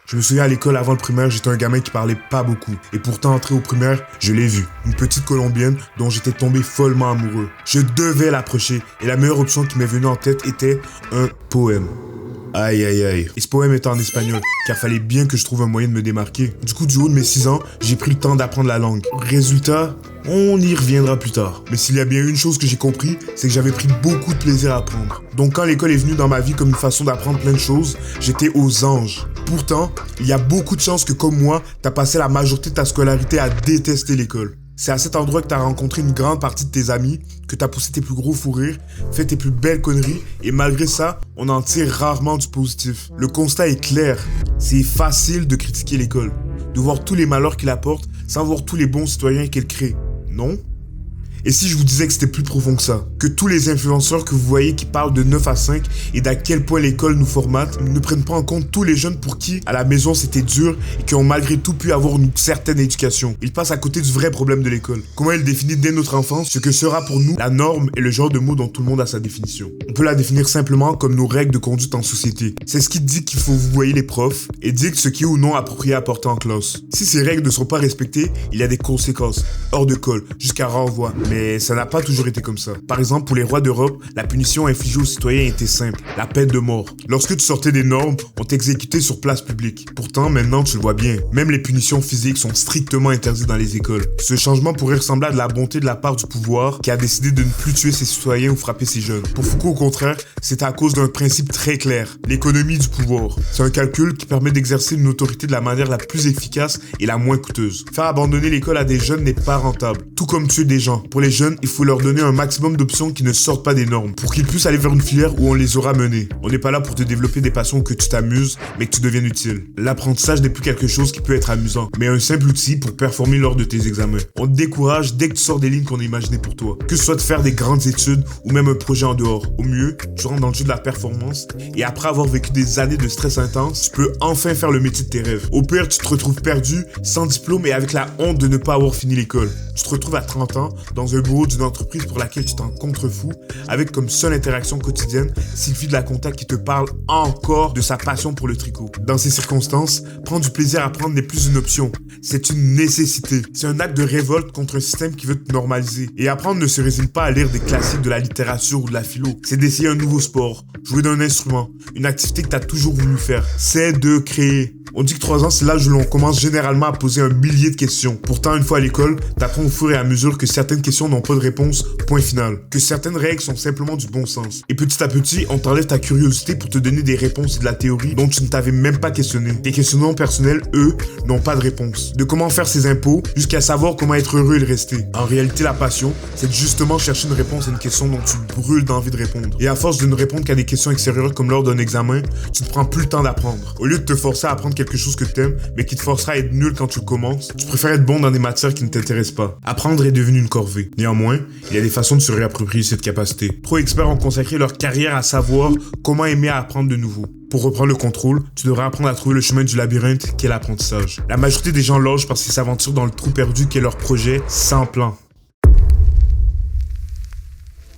Je me souviens à l'école avant le primaire, j'étais un gamin qui parlait pas beaucoup. Et pourtant, entré au primaire, je l'ai vue. Une petite Colombienne dont j'étais tombé follement amoureux. Je devais l'approcher et la meilleure option qui m'est venue en tête était un poème. Aïe aïe aïe. Et ce poème était en espagnol, car fallait bien que je trouve un moyen de me démarquer. Du coup, du haut de mes 6 ans, j'ai pris le temps d'apprendre la langue. Résultat, on y reviendra plus tard. Mais s'il y a bien une chose que j'ai compris, c'est que j'avais pris beaucoup de plaisir à apprendre. Donc quand l'école est venue dans ma vie comme une façon d'apprendre plein de choses, j'étais aux anges. Pourtant, il y a beaucoup de chances que comme moi, t'as passé la majorité de ta scolarité à détester l'école. C'est à cet endroit que t'as rencontré une grande partie de tes amis, que t'as poussé tes plus gros fous rires, fait tes plus belles conneries, et malgré ça, on en tire rarement du positif. Le constat est clair, c'est facile de critiquer l'école, de voir tous les malheurs qu'il apporte, sans voir tous les bons citoyens qu'elle crée, non ? Et si je vous disais que c'était plus profond que ça, que tous les influenceurs que vous voyez qui parlent de 9 à 5 et d'à quel point l'école nous formate ne prennent pas en compte tous les jeunes pour qui, à la maison, c'était dur et qui ont malgré tout pu avoir une certaine éducation. Ils passent à côté du vrai problème de l'école. Comment elle définit dès notre enfance ce que sera pour nous la norme et le genre de mots dont tout le monde a sa définition. On peut la définir simplement comme nos règles de conduite en société. C'est ce qui dit qu'il faut vous voyer les profs et dicte ce qui est ou non approprié à porter en classe. Si ces règles ne sont pas respectées, il y a des conséquences, hors de colle, jusqu'à renvoi. Mais ça n'a pas toujours été comme ça. Par exemple, pour les rois d'Europe, la punition infligée aux citoyens était simple, la peine de mort. Lorsque tu sortais des normes, on t'exécutait sur place publique. Pourtant, maintenant, tu le vois bien, même les punitions physiques sont strictement interdites dans les écoles. Ce changement pourrait ressembler à de la bonté de la part du pouvoir qui a décidé de ne plus tuer ses citoyens ou frapper ses jeunes. Pour Foucault, au contraire, c'est à cause d'un principe très clair, l'économie du pouvoir. C'est un calcul qui permet d'exercer une autorité de la manière la plus efficace et la moins coûteuse. Faire abandonner l'école à des jeunes n'est pas rentable, tout comme tuer des gens. Pour les jeunes, il faut leur donner un maximum d'options qui ne sortent pas des normes pour qu'ils puissent aller vers une filière où on les aura menés. On n'est pas là pour te développer des passions que tu t'amuses, mais que tu deviennes utile. L'apprentissage n'est plus quelque chose qui peut être amusant, mais un simple outil pour performer lors de tes examens. On te décourage dès que tu sors des lignes qu'on a imaginées pour toi. Que ce soit de faire des grandes études ou même un projet en dehors. Au mieux, tu rentres dans le jeu de la performance et après avoir vécu des années de stress intense, tu peux enfin faire le métier de tes rêves. Au pire, tu te retrouves perdu, sans diplôme et avec la honte de ne pas avoir fini l'école. Tu te retrouves à 30 ans dans un bureau d'une entreprise pour laquelle tu t'en contrefous, avec comme seule interaction quotidienne Sylvie de la compta qui te parle encore de sa passion pour le tricot. Dans ces circonstances, prendre du plaisir à apprendre n'est plus une option, c'est une nécessité. C'est un acte de révolte contre un système qui veut te normaliser. Et apprendre ne se résume pas à lire des classiques de la littérature ou de la philo, c'est d'essayer un nouveau sport, jouer d'un instrument, une activité que tu as toujours voulu faire, c'est de créer. On dit que 3 ans, c'est l'âge où l'on commence généralement à poser un millier de questions. Pourtant, une fois à l'école, t'apprends au fur et à mesure que certaines questions n'ont pas de réponse, point final. Que certaines règles sont simplement du bon sens. Et petit à petit, on t'enlève ta curiosité pour te donner des réponses et de la théorie dont tu ne t'avais même pas questionné. Tes questionnements personnels, eux, n'ont pas de réponse. De comment faire ses impôts, jusqu'à savoir comment être heureux et le rester. En réalité, la passion, c'est de justement chercher une réponse à une question dont tu brûles d'envie de répondre. Et à force de ne répondre qu'à des questions extérieures comme lors d'un examen, tu ne prends plus le temps d'apprendre. Au lieu de te forcer à apprendre quelque chose que t'aimes, mais qui te forcera à être nul quand tu commences, tu préfères être bon dans des matières qui ne t'intéressent pas. Apprendre est devenu une corvée. Néanmoins, il y a des façons de se réapproprier cette capacité. Trop experts ont consacré leur carrière à savoir comment aimer à apprendre de nouveau. Pour reprendre le contrôle, tu devrais apprendre à trouver le chemin du labyrinthe qu'est l'apprentissage. La majorité des gens logent parce qu'ils s'aventurent dans le trou perdu qu'est leur projet sans plan.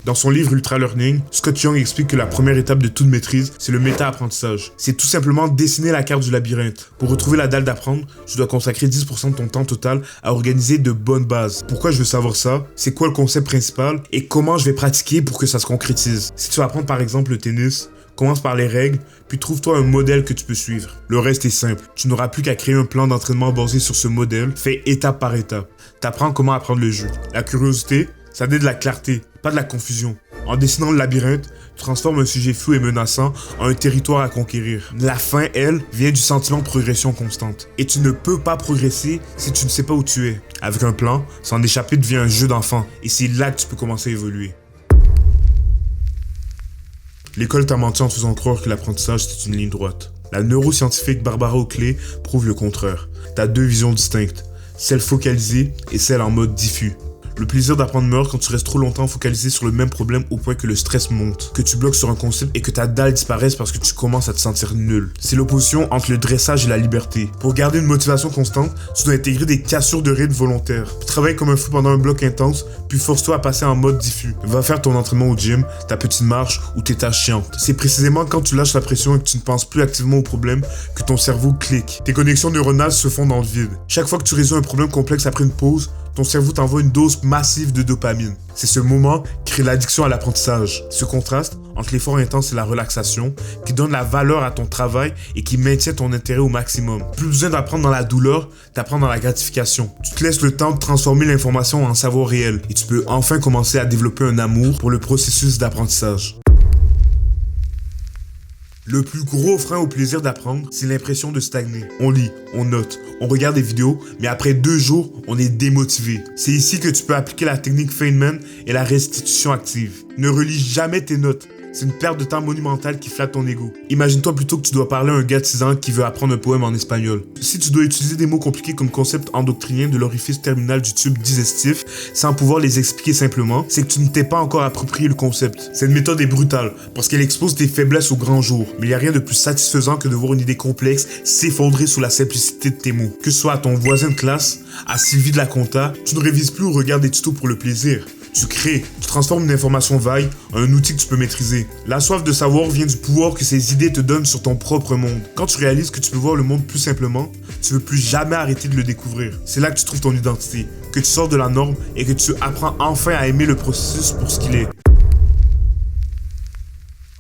Dans son livre Ultra Learning, Scott Young explique que la première étape de toute maîtrise, c'est le méta-apprentissage. C'est tout simplement dessiner la carte du labyrinthe. Pour retrouver la dalle d'apprendre, tu dois consacrer 10% de ton temps total à organiser de bonnes bases. Pourquoi je veux savoir ça? C'est quoi le concept principal? Et comment je vais pratiquer pour que ça se concrétise? Si tu vas apprendre par exemple le tennis, commence par les règles, puis trouve-toi un modèle que tu peux suivre. Le reste est simple. Tu n'auras plus qu'à créer un plan d'entraînement basé sur ce modèle, fait étape par étape. T'apprends comment apprendre le jeu. La curiosité, ça donne de la clarté, pas de la confusion. En dessinant le labyrinthe, tu transformes un sujet flou et menaçant en un territoire à conquérir. La fin, elle, vient du sentiment de progression constante. Et tu ne peux pas progresser si tu ne sais pas où tu es. Avec un plan, s'en échapper devient un jeu d'enfant. Et c'est là que tu peux commencer à évoluer. L'école t'a menti en te faisant croire que l'apprentissage c'est une ligne droite. La neuroscientifique Barbara Oakley prouve le contraire. T'as 2 visions distinctes, celle focalisée et celle en mode diffus. Le plaisir d'apprendre meurt quand tu restes trop longtemps focalisé sur le même problème au point que le stress monte, que tu bloques sur un concept et que ta dalle disparaisse parce que tu commences à te sentir nul. C'est l'opposition entre le dressage et la liberté. Pour garder une motivation constante, tu dois intégrer des cassures de rythme volontaires. Puis travaille comme un fou pendant un bloc intense, puis force-toi à passer en mode diffus. Va faire ton entraînement au gym, ta petite marche ou tes tâches chiantes. C'est précisément quand tu lâches la pression et que tu ne penses plus activement au problème que ton cerveau clique. Tes connexions neuronales se font dans le vide. Chaque fois que tu résous un problème complexe après une pause, ton cerveau t'envoie une dose massive de dopamine. C'est ce moment qui crée l'addiction à l'apprentissage. Ce contraste entre l'effort intense et la relaxation qui donne la valeur à ton travail et qui maintient ton intérêt au maximum. Plus besoin d'apprendre dans la douleur, t'apprends dans la gratification. Tu te laisses le temps de transformer l'information en savoir réel et tu peux enfin commencer à développer un amour pour le processus d'apprentissage. Le plus gros frein au plaisir d'apprendre, c'est l'impression de stagner. On lit, on note, on regarde des vidéos, mais après 2 jours, on est démotivé. C'est ici que tu peux appliquer la technique Feynman et la restitution active. Ne relis jamais tes notes. C'est une perte de temps monumentale qui flatte ton ego. Imagine-toi plutôt que tu dois parler à un gars de 6 ans qui veut apprendre un poème en espagnol. Si tu dois utiliser des mots compliqués comme concept endoctrinien de l'orifice terminal du tube digestif sans pouvoir les expliquer simplement, c'est que tu ne t'es pas encore approprié le concept. Cette méthode est brutale parce qu'elle expose tes faiblesses au grand jour. Mais il n'y a rien de plus satisfaisant que de voir une idée complexe s'effondrer sous la simplicité de tes mots. Que ce soit à ton voisin de classe, à Sylvie de la compta, tu ne révises plus ou regardes des tutos pour le plaisir. Tu crées, tu transformes une information vague en un outil que tu peux maîtriser. La soif de savoir vient du pouvoir que ces idées te donnent sur ton propre monde. Quand tu réalises que tu peux voir le monde plus simplement, tu ne veux plus jamais arrêter de le découvrir. C'est là que tu trouves ton identité, que tu sors de la norme et que tu apprends enfin à aimer le processus pour ce qu'il est.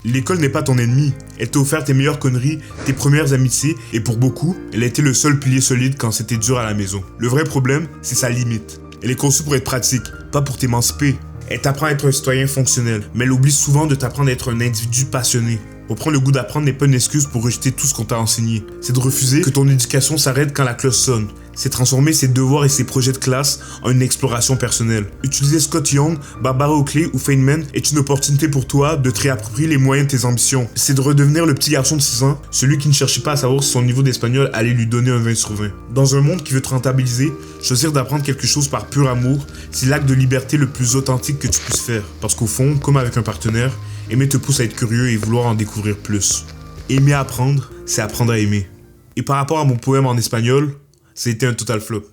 L'école n'est pas ton ennemi. Elle t'a offert tes meilleures conneries, tes premières amitiés, et pour beaucoup, elle a été le seul pilier solide quand c'était dur à la maison. Le vrai problème, c'est sa limite. Elle est conçue pour être pratique, pas pour t'émanciper. Elle t'apprend à être un citoyen fonctionnel, mais elle oublie souvent de t'apprendre à être un individu passionné. Reprendre le goût d'apprendre n'est pas une excuse pour rejeter tout ce qu'on t'a enseigné. C'est de refuser que ton éducation s'arrête quand la cloche sonne. C'est transformer ses devoirs et ses projets de classe en une exploration personnelle. Utiliser Scott Young, Barbara Oakley ou Feynman est une opportunité pour toi de te réapproprier les moyens de tes ambitions. C'est de redevenir le petit garçon de 6 ans, celui qui ne cherchait pas à savoir si son niveau d'espagnol allait lui donner un 20 sur 20. Dans un monde qui veut te rentabiliser, choisir d'apprendre quelque chose par pur amour, c'est l'acte de liberté le plus authentique que tu puisses faire. Parce qu'au fond, comme avec un partenaire, aimer te pousse à être curieux et vouloir en découvrir plus. Aimer apprendre, c'est apprendre à aimer. Et par rapport à mon poème en espagnol, ça a été un total flop.